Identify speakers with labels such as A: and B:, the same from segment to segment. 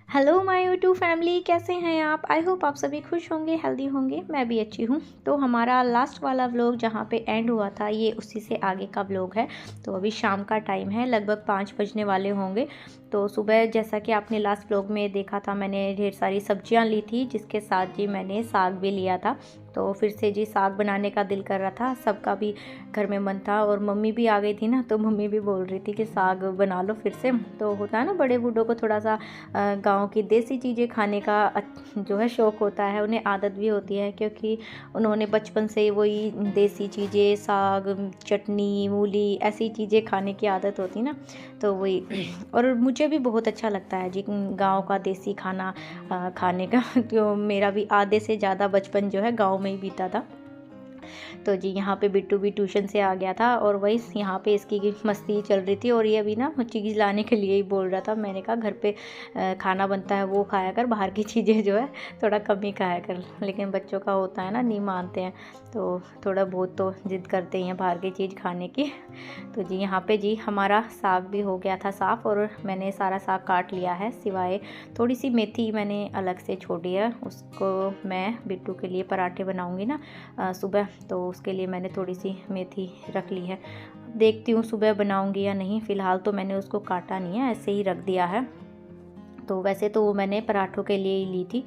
A: Hello my YouTube family, कैसे हैं आप। आई होप आप सभी खुश होंगे, हेल्दी होंगे। मैं भी अच्छी हूँ। तो हमारा लास्ट वाला व्लॉग जहाँ पे एंड हुआ था, ये उसी से आगे का व्लॉग है। तो अभी शाम का टाइम है, लगभग 5 बजने वाले होंगे। तो सुबह जैसा कि आपने लास्ट व्लॉग में देखा था, मैंने ढेर सारी सब्जियाँ ली थी, जिसके साथ जी मैंने साग भी लिया था। तो फिर से जी साग बनाने का दिल कर रहा था, सबका भी घर में मन था। और मम्मी भी आ गई थी ना, तो मम्मी भी बोल रही थी कि साग बना लो फिर से। तो होता है ना, बड़े बूढ़ों को थोड़ा सा गाँव की देसी चीज़ें खाने का जो है शौक़ होता है, उन्हें आदत भी होती है, क्योंकि उन्होंने बचपन से ही वही देसी चीज़ें, साग, चटनी, मूली, ऐसी चीज़ें खाने की आदत होती ना। तो वही और मुझे भी बहुत अच्छा लगता है जी गाँव का देसी खाना खाने का। तो मेरा भी आधे से ज़्यादा बचपन जो है गाँव में ही बीता था। तो जी यहाँ पे बिट्टू भी ट्यूशन से आ गया था, और वही यहाँ पे इसकी मस्ती चल रही थी। और ये अभी ना चीज़ लाने के लिए ही बोल रहा था। मैंने कहा घर पे खाना बनता है वो खाया कर, बाहर की चीज़ें जो है थोड़ा कम ही खाया कर। लेकिन बच्चों का होता है ना, नहीं मानते हैं, तो थोड़ा बहुत तो जिद करते ही हैं बाहर की चीज़ खाने की। तो जी यहाँ पे जी हमारा साग भी हो गया था साफ़, और मैंने सारा साग काट लिया है, सिवाय थोड़ी सी मेथी मैंने अलग से छोड़ी है। उसको मैं बिट्टू के लिए पराठे बनाऊंगी ना सुबह, तो उसके लिए मैंने थोड़ी सी मेथी रख ली है। देखती हूँ सुबह बनाऊंगी या नहीं। फ़िलहाल तो मैंने उसको काटा नहीं है, ऐसे ही रख दिया है। तो वैसे तो वो मैंने पराठों के लिए ही ली थी।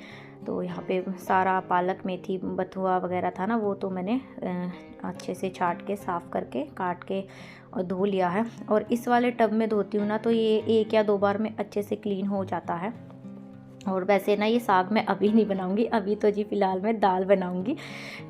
A: तो यहाँ पे सारा पालक, मेथी, बथुआ वगैरह था ना, वो तो मैंने अच्छे से छाट के, साफ़ करके, काट के और धो लिया है। और इस वाले टब में धोती हूँ ना, तो ये 1 या 2 बार में अच्छे से क्लीन हो जाता है। और वैसे ना ये साग मैं अभी नहीं बनाऊंगी, अभी तो जी फ़िलहाल मैं दाल बनाऊंगी,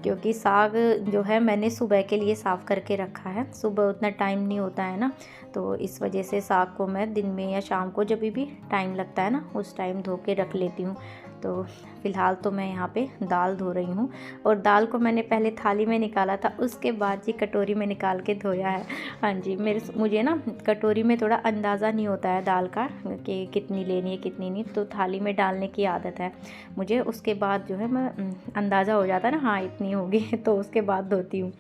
A: क्योंकि साग जो है मैंने सुबह के लिए साफ़ करके रखा है। सुबह उतना टाइम नहीं होता है ना, तो इस वजह से साग को मैं दिन में या शाम को जब भी टाइम लगता है ना, उस टाइम धो के रख लेती हूँ। तो फ़िलहाल तो मैं यहाँ पे दाल धो रही हूँ, और दाल को मैंने पहले थाली में निकाला था, उसके बाद जी कटोरी में निकाल के धोया है। हाँ जी, मुझे ना कटोरी में थोड़ा अंदाज़ा नहीं होता है दाल का कि कितनी लेनी है कितनी नहीं, तो थाली में डालने की आदत है मुझे। उसके बाद जो है मैं अंदाज़ा हो जाता है ना, हाँ इतनी होगी, तो उसके बाद धोती हूँ।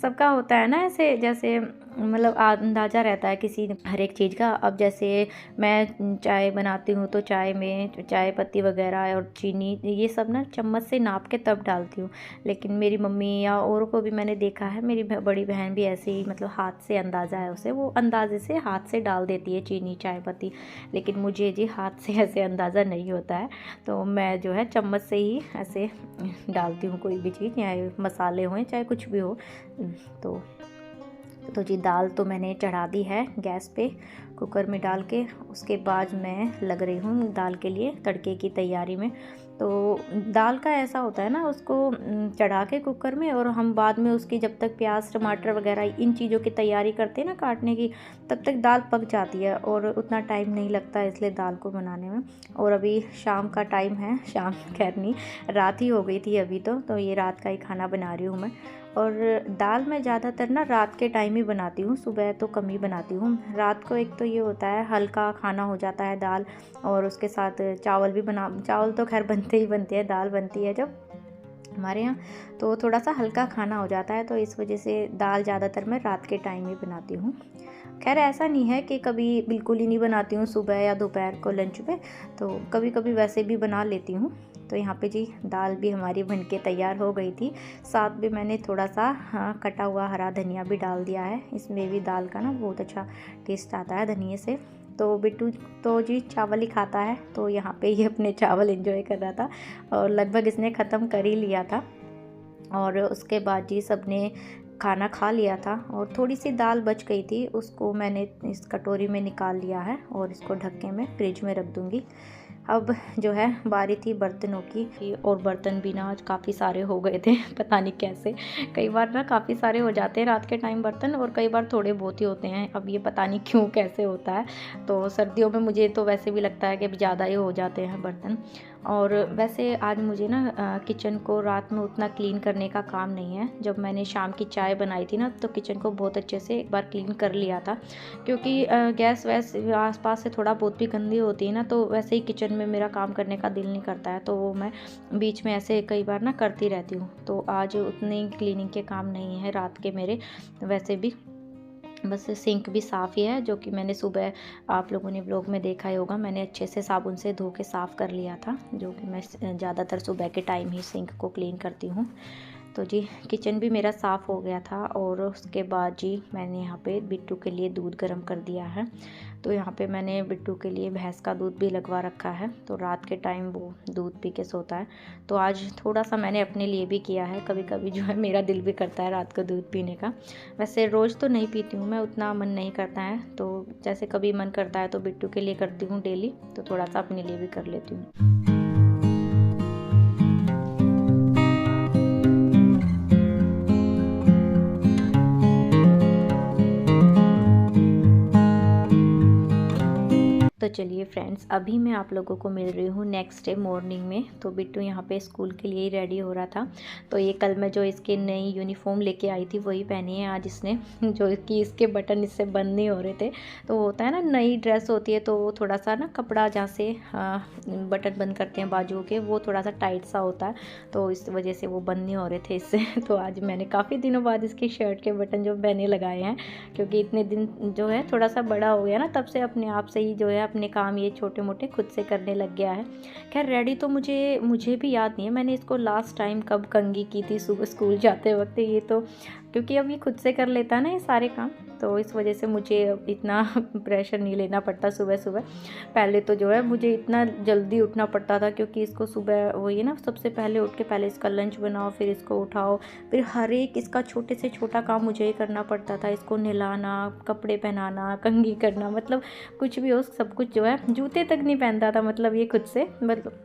A: सबका होता है ना ऐसे, जैसे मतलब अंदाज़ा रहता है किसी हर एक चीज़ का। अब जैसे मैं चाय बनाती हूँ, तो चाय में चाय पत्ती वगैरह और चीनी, ये सब ना चम्मच से नाप के तब डालती हूँ। लेकिन मेरी मम्मी या औरों को भी मैंने देखा है, मेरी बड़ी बहन भी ऐसे ही, मतलब हाथ से अंदाज़ा है उसे, वो अंदाजे से हाथ से डाल देती है चीनी, चाय पत्ती। लेकिन मुझे जी हाथ से ऐसे अंदाज़ा नहीं होता है, तो मैं जो है चम्मच से ही ऐसे डालती हूँ कोई भी चीज़, या मसाले हों चाहे कुछ भी हो। तो जी दाल तो मैंने चढ़ा दी है गैस पे, कुकर में डाल के। उसके बाद मैं लग रही हूँ दाल के लिए तड़के की तैयारी में। तो दाल का ऐसा होता है ना, उसको चढ़ा के कुकर में, और हम बाद में उसकी जब तक प्याज, टमाटर वगैरह इन चीज़ों की तैयारी करते हैं ना काटने की, तब तक दाल पक जाती है, और उतना टाइम नहीं लगता है इसलिए दाल को बनाने में। और अभी शाम का टाइम है, शाम खैर नहीं, रात ही हो गई थी अभी तो ये रात का ही खाना बना रही हूँ मैं। और दाल मैं ज़्यादातर ना रात के टाइम ही बनाती हूँ, सुबह तो कम ही बनाती हूँ। रात को एक तो ये होता है हल्का खाना हो जाता है दाल, और उसके साथ चावल तो खैर बनते ही बनते हैं, दाल बनती है जब हमारे यहाँ, तो थोड़ा सा हल्का खाना हो जाता है। तो इस वजह से दाल ज़्यादातर मैं रात के टाइम ही बनाती हूँ। खैर ऐसा नहीं है कि कभी बिल्कुल ही नहीं बनाती हूँ सुबह या दोपहर को लंच पे, तो कभी कभी वैसे भी बना लेती हूँ। तो यहाँ पे जी दाल भी हमारी बनके तैयार हो गई थी। साथ में मैंने थोड़ा सा कटा हुआ हरा धनिया भी डाल दिया है, इसमें भी दाल का ना बहुत अच्छा टेस्ट आता है धनिए से। तो बिट्टू तो जी चावल ही खाता है, तो यहाँ पे ये अपने चावल एंजॉय कर रहा था, और लगभग इसने ख़त्म कर ही लिया था। और उसके बाद जी सबने खाना खा लिया था, और थोड़ी सी दाल बच गई थी, उसको मैंने इस कटोरी में निकाल लिया है, और इसको ढक के मैं फ्रिज में रख दूँगी। अब जो है बारी थी बर्तनों की, और बर्तन भी ना आज काफ़ी सारे हो गए थे, पता नहीं कैसे। कई बार ना काफ़ी सारे हो जाते हैं रात के टाइम बर्तन, और कई बार थोड़े बहुत ही होते हैं। अब ये पता नहीं क्यों कैसे होता है। तो सर्दियों में मुझे तो वैसे भी लगता है कि अब ज़्यादा ही हो जाते हैं बर्तन। और वैसे आज मुझे ना किचन को रात में उतना क्लीन करने का काम नहीं है। जब मैंने शाम की चाय बनाई थी ना, तो किचन को बहुत अच्छे से एक बार क्लीन कर लिया था, क्योंकि गैस वैस आसपास से थोड़ा बहुत भी गंदी होती है ना, तो वैसे ही किचन में मेरा काम करने का दिल नहीं करता है, तो वो मैं बीच में ऐसे कई बार ना करती रहती हूँ। तो आज उतनी क्लीनिंग के काम नहीं है रात के मेरे वैसे भी। बस सिंक भी साफ़ ही है, जो कि मैंने सुबह आप लोगों ने व्लॉग में देखा ही होगा, मैंने अच्छे से साबुन से धो के साफ़ कर लिया था, जो कि मैं ज़्यादातर सुबह के टाइम ही सिंक को क्लीन करती हूँ। तो जी किचन भी मेरा साफ़ हो गया था और उसके बाद जी मैंने यहाँ पे बिट्टू के लिए दूध गर्म कर दिया है। तो यहाँ पे मैंने बिट्टू के लिए भैंस का दूध भी लगवा रखा है, तो रात के टाइम वो दूध पी के सोता है। तो आज थोड़ा सा मैंने अपने लिए भी किया है, कभी कभी जो है मेरा दिल भी करता है रात को दूध पीने का। वैसे रोज़ तो नहीं पीती हूँ मैं, उतना मन नहीं करता है, तो जैसे कभी मन करता है तो बिट्टू के लिए करती हूँ डेली, तो थोड़ा सा अपने लिए भी कर लेती हूँ। तो चलिए फ्रेंड्स, अभी मैं आप लोगों को मिल रही हूँ नेक्स्ट डे मॉर्निंग में। तो बिट्टू यहाँ पे स्कूल के लिए ही रेडी हो रहा था। तो ये कल मैं जो इसकी नई यूनिफॉर्म लेके आई थी वही पहनी है आज इसने, जो कि इसके बटन इससे बंद नहीं हो रहे थे। तो होता है ना, नई ड्रेस होती है तो वो थोड़ा सा ना कपड़ा जहाँ से बटन बंद करते हैं बाजुओं के, वो थोड़ा सा टाइट सा होता है, तो इस वजह से वो बंद नहीं हो रहे थे इससे। तो आज मैंने काफ़ी दिनों बाद इसकी शर्ट के बटन जो मैंने लगाए हैं, क्योंकि इतने दिन जो है थोड़ा सा बड़ा हो गया ना, तब से अपने आप से ही जो है अपने काम ये छोटे मोटे खुद से करने लग गया है। खैर रेडी तो मुझे भी याद नहीं है मैंने इसको लास्ट टाइम कब कंघी की थी सुबह स्कूल जाते वक्त। ये तो क्योंकि अब ये खुद से कर लेता है ना ये सारे काम, तो इस वजह से मुझे अब इतना प्रेशर नहीं लेना पड़ता सुबह सुबह। पहले तो जो है मुझे इतना जल्दी उठना पड़ता था, क्योंकि इसको सुबह वही ना, सबसे पहले उठ के पहले इसका लंच बनाओ, फिर इसको उठाओ, फिर हर एक इसका छोटे से छोटा काम मुझे ही करना पड़ता था। इसको नहलाना, कपड़े पहनाना, कंघी करना, मतलब कुछ भी हो सब कुछ जो है, जूते तक नहीं पहनता था मतलब ये खुद से। मतलब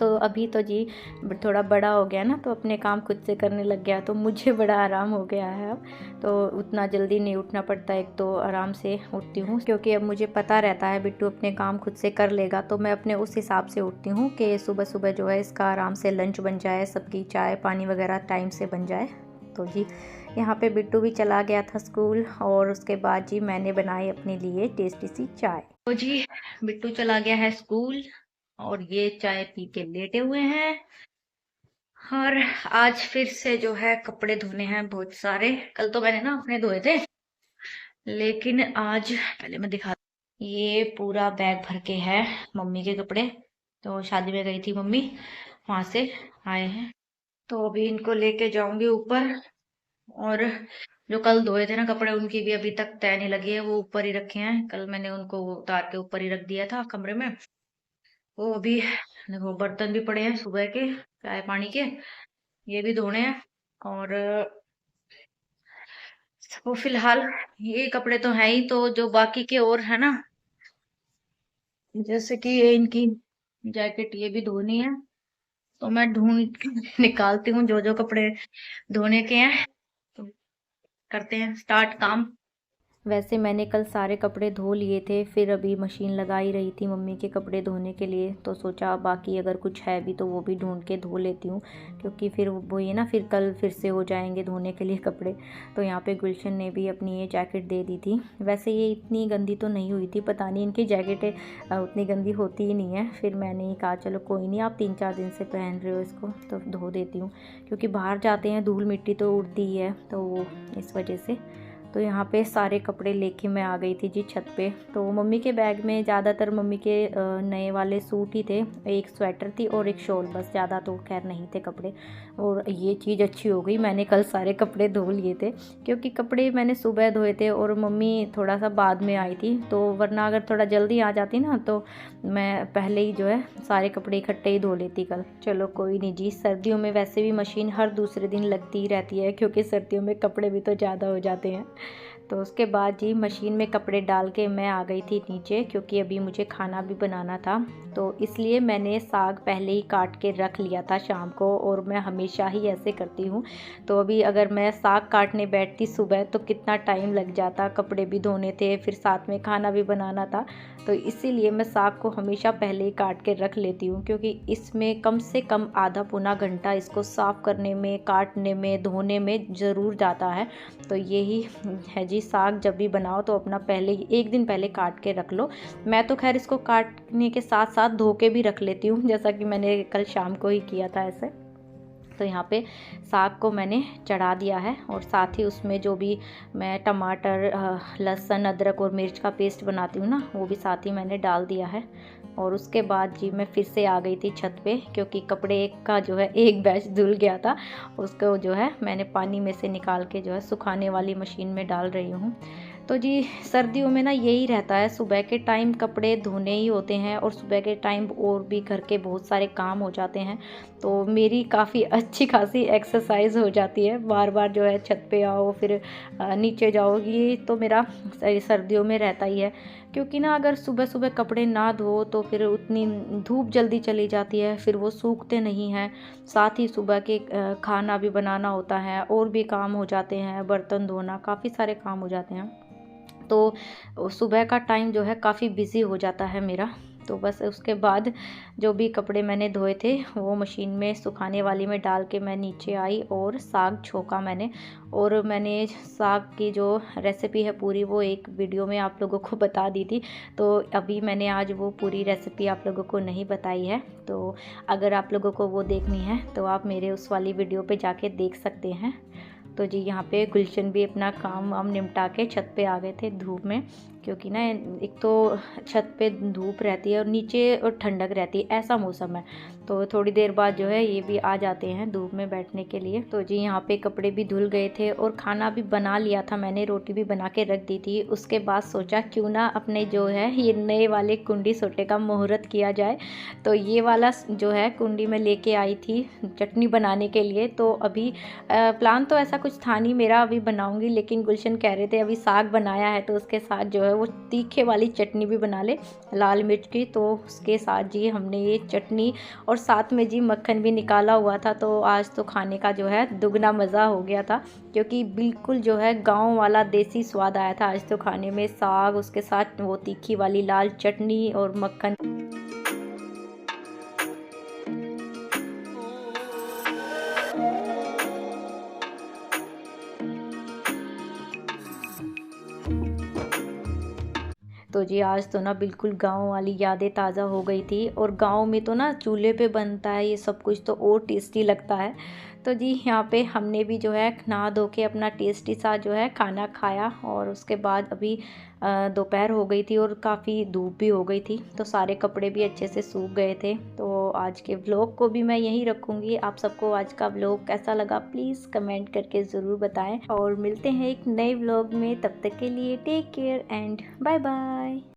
A: तो अभी तो जी थोड़ा बड़ा हो गया ना, तो अपने काम खुद से करने लग गया, तो मुझे बड़ा आराम हो गया है अब। तो उतना जल्दी नहीं उठना पड़ता, एक तो आराम से उठती हूँ, क्योंकि अब मुझे पता रहता है बिट्टू अपने काम खुद से कर लेगा, तो मैं अपने उस हिसाब से उठती हूँ कि सुबह सुबह जो है इसका आराम से लंच बन जाए, सबकी चाय पानी वगैरह टाइम से बन जाए। तो जी यहाँ पे बिट्टू भी चला गया था स्कूल, और उसके बाद जी मैंने बनाई अपने लिए टेस्टी सी चाय। तो जी बिट्टू चला गया है स्कूल, और ये चाय पी के लेटे हुए हैं। और आज फिर से जो है कपड़े धोने हैं बहुत सारे। कल तो मैंने ना अपने धोए थे, लेकिन आज पहले मैं दिखा, ये पूरा बैग भर के है मम्मी के कपड़े। तो शादी में गई थी मम्मी, वहां से आए हैं, तो अभी इनको लेके जाऊंगी ऊपर। और जो कल धोए थे ना कपड़े, उनकी भी अभी तक तह नहीं लगी है, वो ऊपर ही रखे हैं। कल मैंने उनको उतार के ऊपर ही रख दिया था कमरे में। वो अभी देखो बर्तन भी पड़े हैं सुबह के चाय पानी के, ये भी धोने हैं। और वो फिलहाल ये कपड़े तो है ही, तो जो बाकी के और है ना, जैसे कि ये इनकी जैकेट ये भी धोनी है, तो मैं ढूंढ निकालती हूँ जो जो कपड़े धोने के हैं, तो करते हैं स्टार्ट काम। वैसे मैंने कल सारे कपड़े धो लिए थे, फिर अभी मशीन लगा ही रही थी मम्मी के कपड़े धोने के लिए, तो सोचा बाकी अगर कुछ है भी तो वो भी ढूंढ के धो लेती हूँ, क्योंकि फिर वो ये ना, फिर कल फिर से हो जाएंगे धोने के लिए कपड़े। तो यहाँ पे गुलशन ने भी अपनी ये जैकेट दे दी थी। वैसे ये इतनी गंदी तो नहीं हुई थी, पता नहीं इनकी जैकेटें उतनी गंदी होती ही नहीं है। फिर मैंने ही कहा चलो कोई नहीं, आप 3-4 दिन से पहन रहे हो इसको तो धो देती हूँ, क्योंकि बाहर जाते हैं धूल मिट्टी तो उड़ती ही है, तो वो इस वजह से। तो यहाँ पे सारे कपड़े लेके मैं आ गई थी जी छत पे। तो मम्मी के बैग में ज़्यादातर मम्मी के नए वाले सूट ही थे, एक स्वेटर थी और एक शॉल, बस ज़्यादा तो खैर नहीं थे कपड़े। और ये चीज़ अच्छी हो गई, मैंने कल सारे कपड़े धो लिए थे, क्योंकि कपड़े मैंने सुबह धोए थे और मम्मी थोड़ा सा बाद में आई थी, तो वरना अगर थोड़ा जल्दी आ जाती ना तो मैं पहले ही जो है सारे कपड़े इकट्ठे ही धो लेती कल। चलो कोई नहीं जी, सर्दियों में वैसे भी मशीन हर दूसरे दिन लगती ही रहती है, क्योंकि सर्दियों में कपड़े भी तो ज़्यादा हो जाते हैं। तो उसके बाद जी मशीन में कपड़े डाल के मैं आ गई थी नीचे, क्योंकि अभी मुझे खाना भी बनाना था, तो इसलिए मैंने साग पहले ही काट के रख लिया था शाम को, और मैं हमेशा ही ऐसे करती हूँ। तो अभी अगर मैं साग काटने बैठती सुबह तो कितना टाइम लग जाता, कपड़े भी धोने थे, फिर साथ में खाना भी बनाना था, तो इसीलिए मैं साग को हमेशा पहले ही काट के रख लेती हूँ, क्योंकि इसमें कम से कम आधा पौना घंटा इसको साफ़ करने में, काटने में, धोने में ज़रूर जाता है। तो यही है जी, साग जब भी बनाओ तो अपना पहले ही एक दिन पहले काट के रख लो। मैं तो खैर इसको काटने के साथ साथ धो के भी रख लेती हूँ, जैसा कि मैंने कल शाम को ही किया था ऐसे। तो यहाँ पे साग को मैंने चढ़ा दिया है और साथ ही उसमें जो भी मैं टमाटर, लहसुन, अदरक और मिर्च का पेस्ट बनाती हूँ ना, वो भी साथ ही मैंने डाल दिया है। और उसके बाद जी मैं फिर से आ गई थी छत पे, क्योंकि कपड़े का जो है एक बैच धुल गया था। उसको जो है मैंने पानी में से निकाल के जो है सुखाने वाली मशीन में डाल रही हूँ। तो जी सर्दियों में ना यही रहता है, सुबह के टाइम कपड़े धोने ही होते हैं और सुबह के टाइम और भी घर के बहुत सारे काम हो जाते हैं। तो मेरी काफ़ी अच्छी खासी एक्सरसाइज हो जाती है, बार बार जो है छत पे आओ फिर नीचे जाओ, ये तो मेरा सर्दियों में रहता ही है। क्योंकि ना अगर सुबह सुबह कपड़े ना धो तो फिर उतनी धूप जल्दी चली जाती है, फिर वो सूखते नहीं हैं। साथ ही सुबह के खाना भी बनाना होता है, और भी काम हो जाते हैं, बर्तन धोना, काफ़ी सारे काम हो जाते हैं। तो सुबह का टाइम जो है काफ़ी बिज़ी हो जाता है मेरा। तो बस उसके बाद जो भी कपड़े मैंने धोए थे वो मशीन में सुखाने वाली में डाल के मैं नीचे आई और साग छोका मैंने। और मैंने साग की जो रेसिपी है पूरी, वो एक वीडियो में आप लोगों को बता दी थी। तो अभी मैंने आज वो पूरी रेसिपी आप लोगों को नहीं बताई है। तो अगर आप लोगों को वो देखनी है तो आप मेरे उस वाली वीडियो पे जाके देख सकते हैं। तो जी यहाँ पे गुलशन भी अपना काम वाम निपटा के छत पे आ गए थे धूप में, क्योंकि ना एक तो छत पे धूप रहती है और नीचे और ठंडक रहती है, ऐसा मौसम है। तो थोड़ी देर बाद जो है ये भी आ जाते हैं धूप में बैठने के लिए। तो जी यहाँ पे कपड़े भी धुल गए थे और खाना भी बना लिया था मैंने, रोटी भी बना के रख दी थी। उसके बाद सोचा क्यों ना अपने जो है ये नए वाले कुंडी सोटे का मुहूर्त किया जाए। तो ये वाला जो है कुंडी में लेके आई थी चटनी बनाने के लिए। तो अभी प्लान तो ऐसा कुछ था नहीं मेरा अभी बनाऊंगी, लेकिन गुलशन कह रहे थे अभी साग बनाया है तो उसके साथ जो है वो तीखे वाली चटनी भी बना ले, लाल मिर्च की। तो उसके साथ जी हमने ये चटनी और साथ में जी मक्खन भी निकाला हुआ था। तो आज तो खाने का जो है दुगना मज़ा हो गया था, क्योंकि बिल्कुल जो है गांव वाला देसी स्वाद आया था आज तो खाने में। साग, उसके साथ वो तीखी वाली लाल चटनी और मक्खन। तो जी आज तो ना बिल्कुल गांव वाली यादें ताज़ा हो गई थी। और गांव में तो ना चूल्हे पे बनता है ये सब कुछ, तो और टेस्टी लगता है। तो जी यहाँ पे हमने भी जो है नहा धो के अपना टेस्टी सा जो है खाना खाया। और उसके बाद अभी दोपहर हो गई थी और काफ़ी धूप भी हो गई थी, तो सारे कपड़े भी अच्छे से सूख गए थे। तो आज के व्लॉग को भी मैं यहीं रखूँगी। आप सबको आज का व्लॉग कैसा लगा प्लीज़ कमेंट करके ज़रूर बताएं, और मिलते हैं एक नए व्लॉग में। तब तक के लिए take care and bye bye.